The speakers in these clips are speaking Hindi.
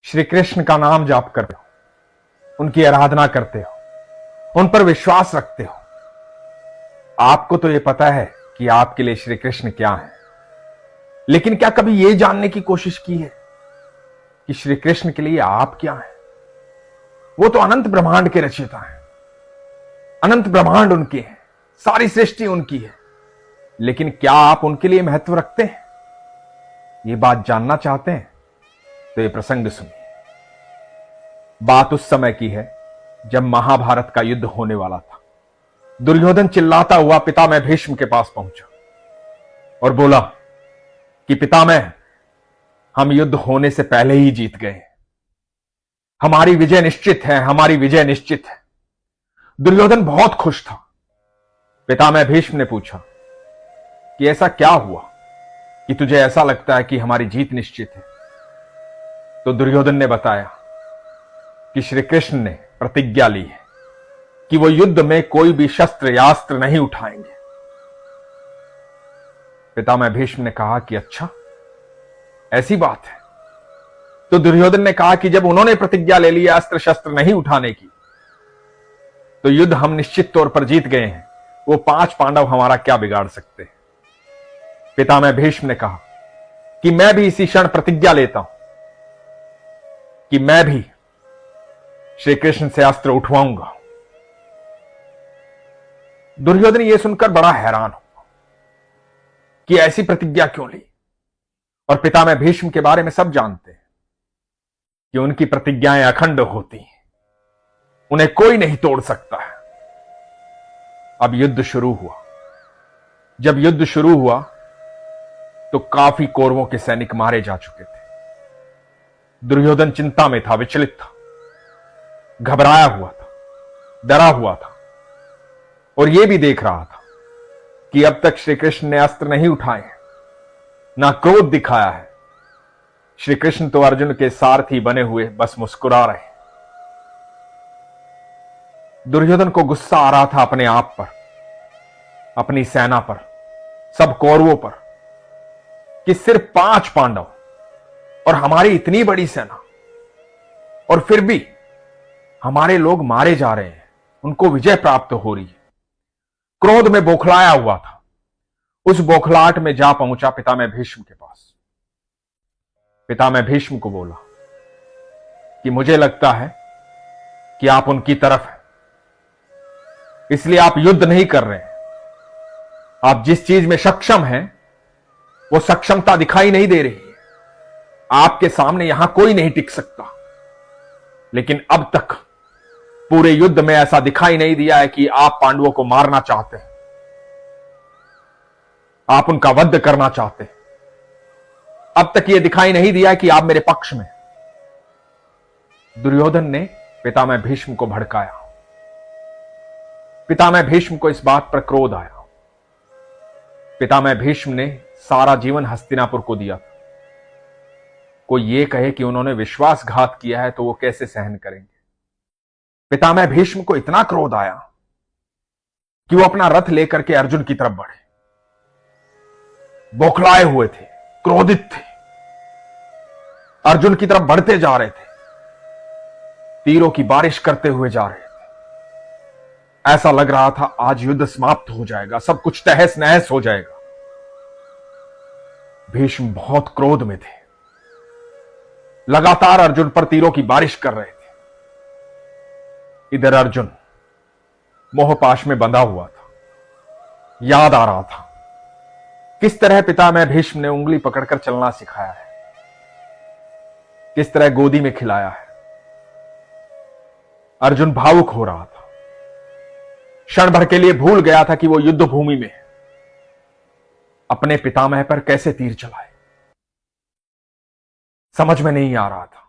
श्री कृष्ण का नाम जाप करते हो, उनकी आराधना करते हो, उन पर विश्वास रखते हो। आपको तो यह पता है कि आपके लिए श्री कृष्ण क्या है, लेकिन क्या कभी यह जानने की कोशिश की है कि श्री कृष्ण के लिए आप क्या हैं? वो तो अनंत ब्रह्मांड के रचयिता हैं, अनंत ब्रह्मांड उनके हैं, सारी सृष्टि उनकी है, लेकिन क्या आप उनके लिए महत्व रखते हैं? ये बात जानना चाहते हैं तो ये प्रसंग सुनिए। बात उस समय की है जब महाभारत का युद्ध होने वाला था। दुर्योधन चिल्लाता हुआ पितामह भीष्म के पास पहुंचा और बोला कि पितामह, हम युद्ध होने से पहले ही जीत गए, हमारी विजय निश्चित है, हमारी विजय निश्चित है। दुर्योधन बहुत खुश था। पितामह भीष्म ने पूछा कि ऐसा क्या हुआ कि तुझे ऐसा लगता है कि हमारी जीत निश्चित है? तो दुर्योधन ने बताया कि श्री कृष्ण ने प्रतिज्ञा ली है कि वो युद्ध में कोई भी शस्त्र या अस्त्र नहीं उठाएंगे। पितामह भीष्म ने कहा कि अच्छा, ऐसी बात है। तो दुर्योधन ने कहा कि जब उन्होंने प्रतिज्ञा ले ली अस्त्र शस्त्र नहीं उठाने की, तो युद्ध हम निश्चित तौर पर जीत गए हैं, वो 5 पांडव हमारा क्या बिगाड़ सकते हैं? पितामह भीष्म ने कहा कि मैं भी इसी क्षण प्रतिज्ञा लेता हूं कि मैं भी श्री कृष्ण से अस्त्र उठवाऊंगा। दुर्योधन यह सुनकर बड़ा हैरान हुआ कि ऐसी प्रतिज्ञा क्यों ली, और पितामह भीष्म के बारे में सब जानते हैं कि उनकी प्रतिज्ञाएं अखंड होती हैं, उन्हें कोई नहीं तोड़ सकता है। अब युद्ध शुरू हुआ। जब युद्ध शुरू हुआ तो काफी कौरवों के सैनिक मारे जा चुके थे। दुर्योधन चिंता में था, विचलित था, घबराया हुआ था, डरा हुआ था, और यह भी देख रहा था कि अब तक श्री कृष्ण ने अस्त्र नहीं उठाए, ना क्रोध दिखाया है। श्री कृष्ण तो अर्जुन के सारथी बने हुए बस मुस्कुरा रहे। दुर्योधन को गुस्सा आ रहा था अपने आप पर, अपनी सेना पर, सब कौरवों पर, कि सिर्फ 5 पांडव और हमारी इतनी बड़ी सेना, और फिर भी हमारे लोग मारे जा रहे हैं, उनको विजय प्राप्त हो रही है। क्रोध में बौखलाया हुआ था। उस बौखलाहट में जा पहुंचा पितामह भीष्म के पास। पितामह भीष्म को बोला कि मुझे लगता है कि आप उनकी तरफ हैं, इसलिए आप युद्ध नहीं कर रहे हैं। आप जिस चीज में सक्षम हैं वो सक्षमता दिखाई नहीं दे रही है। आपके सामने यहां कोई नहीं टिक सकता, लेकिन अब तक पूरे युद्ध में ऐसा दिखाई नहीं दिया है कि आप पांडवों को मारना चाहते हैं, आप उनका वध करना चाहते हैं। अब तक यह दिखाई नहीं दिया कि आप मेरे पक्ष में। दुर्योधन ने पितामह भीष्म को भड़काया। पितामह भीष्म को इस बात पर क्रोध आया। पितामह भीष्म ने सारा जीवन हस्तिनापुर को दिया था। कोई यह कहे कि उन्होंने विश्वासघात किया है तो वो कैसे सहन करेंगे? पितामह भीष्म को इतना क्रोध आया कि वो अपना रथ लेकर के अर्जुन की तरफ बढ़े। बौखलाए हुए थे, क्रोधित थे, अर्जुन की तरफ बढ़ते जा रहे थे, तीरों की बारिश करते हुए जा रहे थे। ऐसा लग रहा था आज युद्ध समाप्त हो जाएगा, सब कुछ तहस नहस हो जाएगा। भीष्म बहुत क्रोध में थे, लगातार अर्जुन पर तीरों की बारिश कर रहे थे। इधर अर्जुन मोहपाश में बंधा हुआ था। याद आ रहा था किस तरह पितामह भीष्म ने उंगली पकड़कर चलना सिखाया है, किस तरह गोदी में खिलाया है। अर्जुन भावुक हो रहा था। क्षण भर के लिए भूल गया था कि वो युद्ध भूमि में है। अपने पितामह पर कैसे तीर चलाए समझ में नहीं आ रहा था।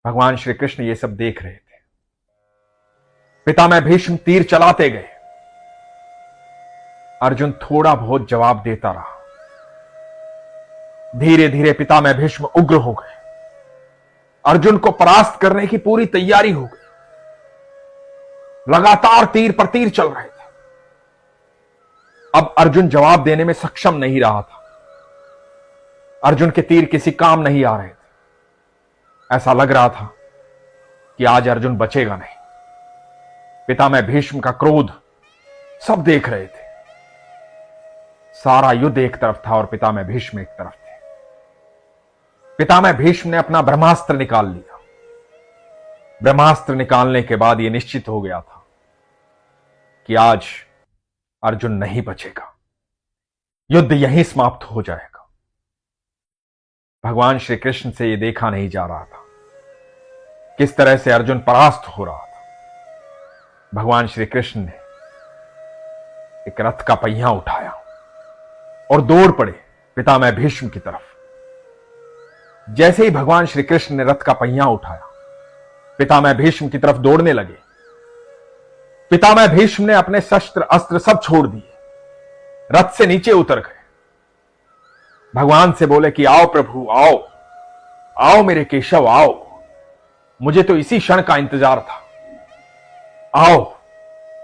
भगवान श्री कृष्ण ये सब देख रहे थे। पितामह भीष्म तीर चलाते गए। अर्जुन थोड़ा बहुत जवाब देता रहा। धीरे धीरे पितामह भीष्म उग्र हो गए। अर्जुन को परास्त करने की पूरी तैयारी हो गई। लगातार तीर पर तीर चल रहे थे। अब अर्जुन जवाब देने में सक्षम नहीं रहा था। अर्जुन के तीर किसी काम नहीं आ रहे थे। ऐसा लग रहा था कि आज अर्जुन बचेगा नहीं। पितामह भीष्म का क्रोध सब देख रहे थे। सारा युद्ध एक तरफ था और पितामह भीष्म एक तरफ थे। पितामह भीष्म ने अपना ब्रह्मास्त्र निकाल लिया। ब्रह्मास्त्र निकालने के बाद यह निश्चित हो गया था कि आज अर्जुन नहीं बचेगा, युद्ध यहीं समाप्त हो जाएगा। भगवान श्री कृष्ण से यह देखा नहीं जा रहा था किस तरह से अर्जुन परास्त हो रहा था। भगवान श्री कृष्ण ने एक रथ का पहिया उठाया और दौड़ पड़े पितामह भीष्म की तरफ। जैसे ही भगवान श्री कृष्ण ने रथ का पहिया उठाया, पितामह भीष्म की तरफ दौड़ने लगे। पितामह भीष्म ने अपने शस्त्र अस्त्र सब छोड़ दिए, रथ से नीचे उतर गए। भगवान से बोले कि आओ प्रभु, आओ आओ मेरे केशव, आओ, मुझे तो इसी क्षण का इंतजार था। आओ,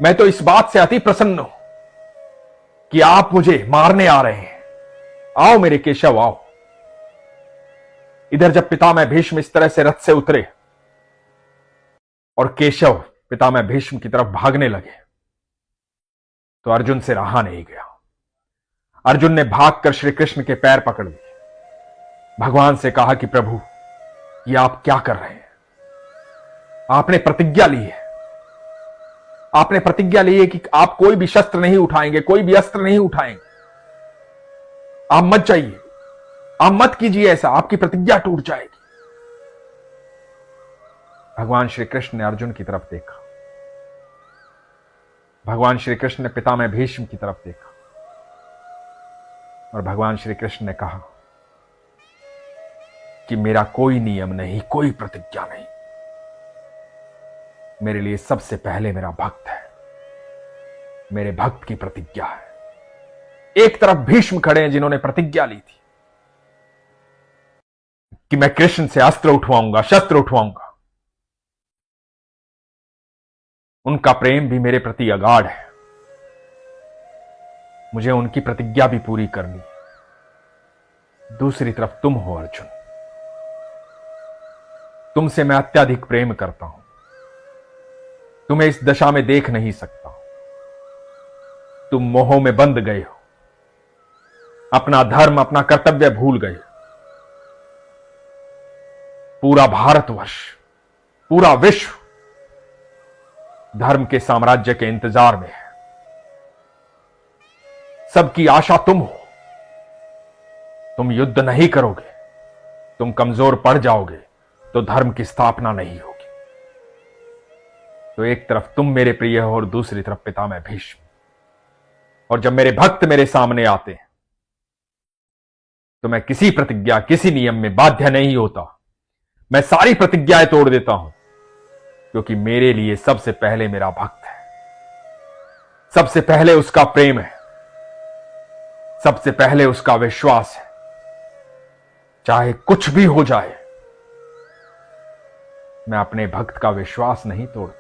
मैं तो इस बात से अति प्रसन्न हूं कि आप मुझे मारने आ रहे हैं। आओ मेरे केशव, आओ। इधर जब पितामह भीष्म इस तरह से रथ से उतरे और केशव पितामह भीष्म की तरफ भागने लगे, तो अर्जुन से रहा नहीं गया। अर्जुन ने भागकर श्री कृष्ण के पैर पकड़ लिए। भगवान से कहा कि प्रभु, ये आप क्या कर रहे हैं? आपने प्रतिज्ञा ली है, आपने प्रतिज्ञा ली है कि आप कोई भी शस्त्र नहीं उठाएंगे, कोई भी अस्त्र नहीं उठाएंगे। आप मत जाइए, आप मत कीजिए ऐसा, आपकी प्रतिज्ञा टूट जाएगी। भगवान श्री कृष्ण ने अर्जुन की तरफ देखा, भगवान श्री कृष्ण ने पितामह भीष्म की तरफ देखा और भगवान श्री कृष्ण ने कहा कि मेरा कोई नियम नहीं, कोई प्रतिज्ञा नहीं। मेरे लिए सबसे पहले मेरा भक्त है, मेरे भक्त की प्रतिज्ञा है। एक तरफ भीष्म खड़े हैं जिन्होंने प्रतिज्ञा ली थी कि मैं कृष्ण से अस्त्र उठवाऊंगा, शस्त्र उठवाऊंगा। उनका प्रेम भी मेरे प्रति अगाढ़ है, मुझे उनकी प्रतिज्ञा भी पूरी करनी है। दूसरी तरफ तुम हो अर्जुन, तुमसे मैं अत्यधिक प्रेम करता हूं, तुम्हें इस दशा में देख नहीं सकता। तुम मोहों में बंध गए हो, अपना धर्म, अपना कर्तव्य भूल गए। पूरा भारतवर्ष, पूरा विश्व धर्म के साम्राज्य के इंतजार में है। सबकी आशा तुम हो। तुम युद्ध नहीं करोगे, तुम कमजोर पड़ जाओगे तो धर्म की स्थापना नहीं होगी। तो एक तरफ तुम मेरे प्रिय हो और दूसरी तरफ पितामह भीष्म। और जब मेरे भक्त मेरे सामने आते हैं तो मैं किसी प्रतिज्ञा, किसी नियम में बाध्य नहीं होता। मैं सारी प्रतिज्ञाएं तोड़ देता हूं, क्योंकि मेरे लिए सबसे पहले मेरा भक्त है, सबसे पहले उसका प्रेम है, सबसे पहले उसका विश्वास है। चाहे कुछ भी हो जाए, मैं अपने भक्त का विश्वास नहीं तोड़ता।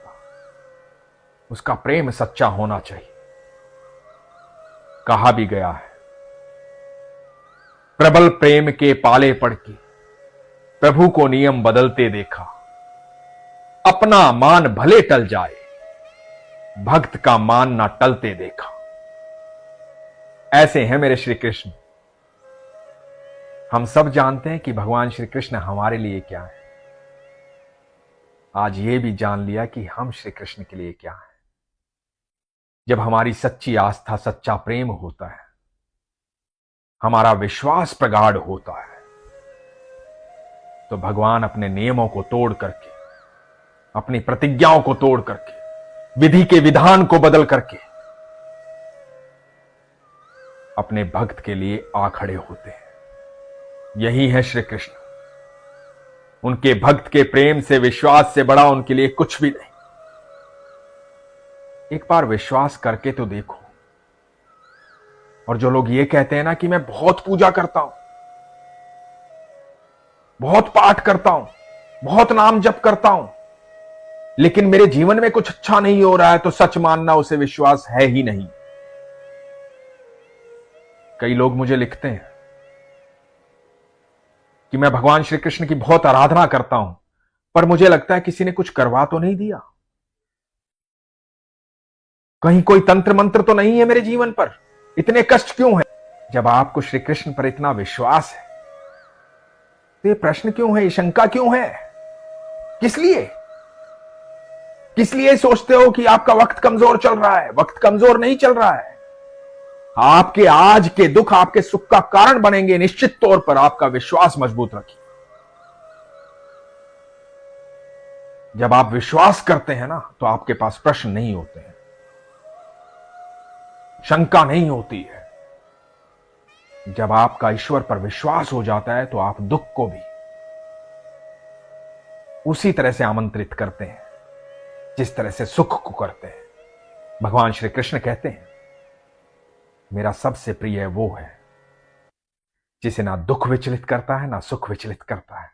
उसका प्रेम सच्चा होना चाहिए। कहा भी गया है, प्रबल प्रेम के पाले पड़ के प्रभु को नियम बदलते देखा। अपना मान भले टल जाए, भक्त का मान ना टलते देखा। ऐसे हैं मेरे श्री कृष्ण। हम सब जानते हैं कि भगवान श्री कृष्ण हमारे लिए क्या है। आज ये भी जान लिया कि हम श्री कृष्ण के लिए क्या है। जब हमारी सच्ची आस्था, सच्चा प्रेम होता है, हमारा विश्वास प्रगाढ़ होता है, तो भगवान अपने नियमों को तोड़ करके, अपनी प्रतिज्ञाओं को तोड़ करके, विधि के विधान को बदल करके अपने भक्त के लिए आ खड़े होते हैं। यही है श्री कृष्ण। उनके भक्त के प्रेम से, विश्वास से बड़ा उनके लिए कुछ भी नहीं। एक बार विश्वास करके तो देखो। और जो लोग ये कहते हैं ना कि मैं बहुत पूजा करता हूं, बहुत पाठ करता हूं, बहुत नाम जप करता हूं, लेकिन मेरे जीवन में कुछ अच्छा नहीं हो रहा है, तो सच मानना उसे विश्वास है ही नहीं। कई लोग मुझे लिखते हैं कि मैं भगवान श्री कृष्ण की बहुत आराधना करता हूं, पर मुझे लगता है किसी ने कुछ करवा तो नहीं दिया। कहीं कोई तंत्र मंत्र तो नहीं है मेरे जीवन पर, इतने कष्ट क्यों है? जब आपको श्री कृष्ण पर इतना विश्वास है तो ये प्रश्न क्यों है, ये शंका क्यों है? किस लिए? किस लिए सोचते हो कि आपका वक्त कमजोर चल रहा है? वक्त कमजोर नहीं चल रहा है। आपके आज के दुख आपके सुख का कारण बनेंगे। निश्चित तौर पर आपका विश्वास मजबूत रखिए। जब आप विश्वास करते हैं ना, तो आपके पास प्रश्न नहीं होते हैं, शंका नहीं होती है। जब आपका ईश्वर पर विश्वास हो जाता है तो आप दुख को भी उसी तरह से आमंत्रित करते हैं जिस तरह से सुख को करते हैं। भगवान श्री कृष्ण कहते हैं, मेरा सबसे प्रिय वो है जिसे ना दुख विचलित करता है ना सुख विचलित करता है,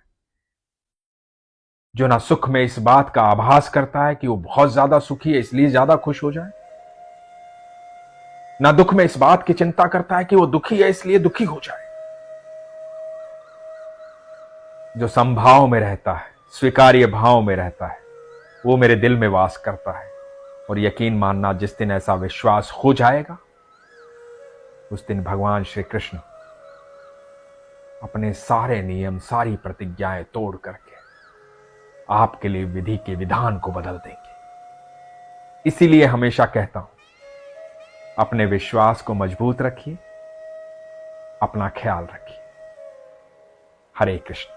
जो ना सुख में इस बात का आभास करता है कि वो बहुत ज्यादा सुखी है इसलिए ज्यादा खुश हो जाए, ना दुख में इस बात की चिंता करता है कि वो दुखी है इसलिए दुखी हो जाए। जो समभाव में रहता है, स्वीकार्य भाव में रहता है, वो मेरे दिल में वास करता है। और यकीन मानना, जिस दिन ऐसा विश्वास हो जाएगा उस दिन भगवान श्री कृष्ण अपने सारे नियम, सारी प्रतिज्ञाएं तोड़ करके आपके लिए विधि के विधान को बदल देंगे। इसीलिए हमेशा कहता हूं, अपने विश्वास को मजबूत रखिए, अपना ख्याल रखिए। हरे कृष्ण।